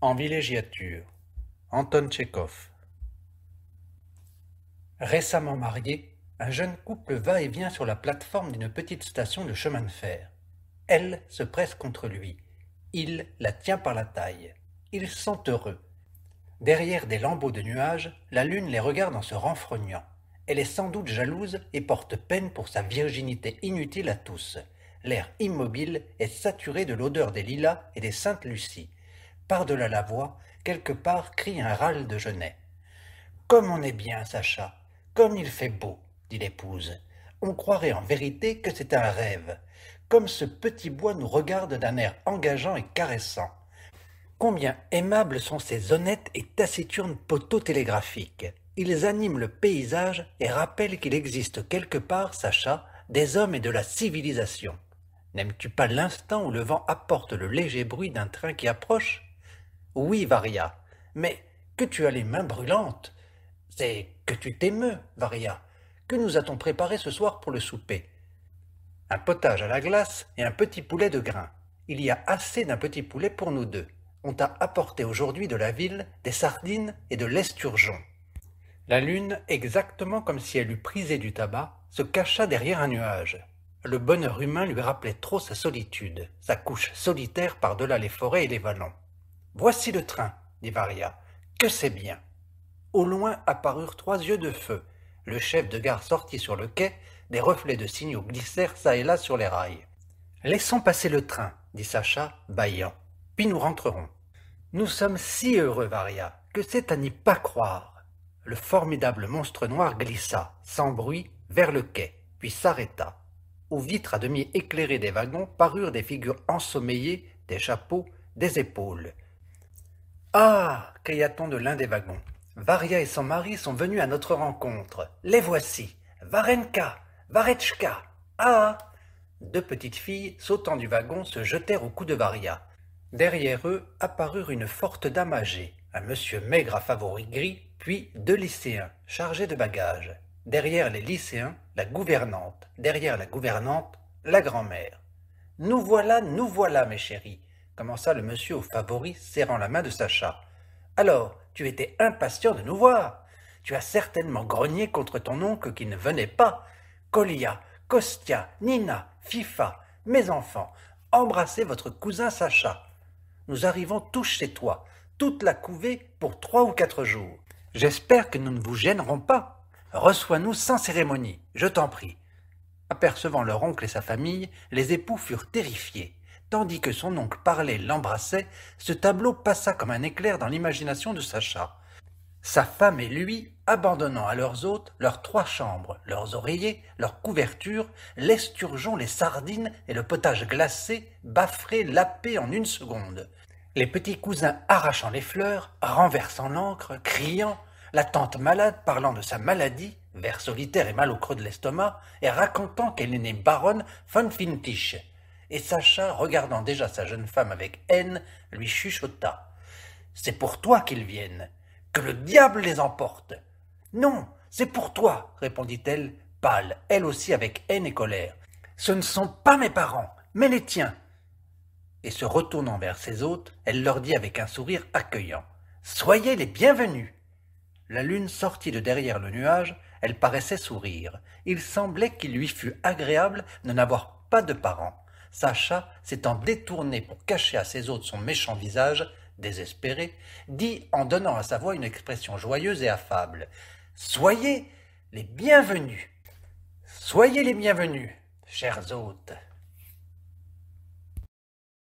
En villégiature, Anton Tchekhov. Récemment marié, un jeune couple va et vient sur la plateforme d'une petite station de chemin de fer. Elle se presse contre lui. Il la tient par la taille. Ils sont heureux. Derrière des lambeaux de nuages, la lune les regarde en se renfrognant. Elle est sans doute jalouse et porte peine pour sa virginité inutile à tous. L'air immobile est saturé de l'odeur des lilas et des saintes Lucies. Par-delà la voix, quelque part crie un râle de genêt. « Comme on est bien, Sacha, comme il fait beau, » dit l'épouse. « On croirait en vérité que c'est un rêve, comme ce petit bois nous regarde d'un air engageant et caressant. Combien aimables sont ces honnêtes et taciturnes poteaux télégraphiques. Ils animent le paysage et rappellent qu'il existe quelque part, Sacha, des hommes et de la civilisation. N'aimes-tu pas l'instant où le vent apporte le léger bruit d'un train qui approche ? Oui, Varia, mais que tu as les mains brûlantes. C'est que tu t'émeus, Varia. Que nous a-t-on préparé ce soir pour le souper ? Un potage à la glace et un petit poulet de grain. Il y a assez d'un petit poulet pour nous deux. On t'a apporté aujourd'hui de la ville des sardines et de l'esturgeon. La lune, exactement comme si elle eût prisé du tabac, se cacha derrière un nuage. Le bonheur humain lui rappelait trop sa solitude, sa couche solitaire par-delà les forêts et les vallons. « Voici le train, » dit Varia. « Que c'est bien !» Au loin apparurent trois yeux de feu. Le chef de gare sortit sur le quai, des reflets de signaux glissèrent çà et là sur les rails. « Laissons passer le train, » dit Sacha, bâillant. « Puis nous rentrerons. »« Nous sommes si heureux, Varia, que c'est à n'y pas croire. » Le formidable monstre noir glissa, sans bruit, vers le quai, puis s'arrêta. Aux vitres à demi éclairées des wagons parurent des figures ensommeillées, des chapeaux, des épaules. « Ah » cria-t-on de l'un des wagons. « Varia et son mari sont venus à notre rencontre. Les voici. Varenka, Varetchka. Ah » Deux petites filles, sautant du wagon, se jetèrent au cou de Varia. Derrière eux apparurent une forte dame âgée, un monsieur maigre à favoris gris, puis deux lycéens, chargés de bagages. Derrière les lycéens, la gouvernante. Derrière la gouvernante, la grand-mère. « Nous voilà, mes chéris !» commença le monsieur aux favoris, serrant la main de Sacha. « Alors, tu étais impatient de nous voir. Tu as certainement grogné contre ton oncle qui ne venait pas. Kolia, Kostia, Nina, Fifa, mes enfants, embrassez votre cousin Sacha. Nous arrivons tous chez toi, toute la couvée pour 3 ou 4 jours. J'espère que nous ne vous gênerons pas. Reçois-nous sans cérémonie, je t'en prie. » Apercevant leur oncle et sa famille, les époux furent terrifiés. Tandis que son oncle parlait et l'embrassait, ce tableau passa comme un éclair dans l'imagination de Sacha. Sa femme et lui, abandonnant à leurs hôtes leurs 3 chambres, leurs oreillers, leurs couvertures, l'esturgeon, les sardines et le potage glacé, baffrés, lapés en 1 seconde. Les petits cousins arrachant les fleurs, renversant l'encre, criant, la tante malade parlant de sa maladie, vers solitaire et mal au creux de l'estomac, et racontant qu'elle est née baronne von Fintisch. Et Sacha, regardant déjà sa jeune femme avec haine, lui chuchota. « C'est pour toi qu'ils viennent. Que le diable les emporte !»« Non, c'est pour toi, » répondit-elle, pâle, elle aussi avec haine et colère. « Ce ne sont pas mes parents, mais les tiens. » Et se retournant vers ses hôtes, elle leur dit avec un sourire accueillant. « Soyez les bienvenus !» La lune sortit de derrière le nuage, elle paraissait sourire. Il semblait qu'il lui fût agréable de n'avoir pas de parents. Sacha, s'étant détourné pour cacher à ses hôtes son méchant visage, désespéré, dit en donnant à sa voix une expression joyeuse et affable. « Soyez les bienvenus ! Soyez les bienvenus, chers hôtes !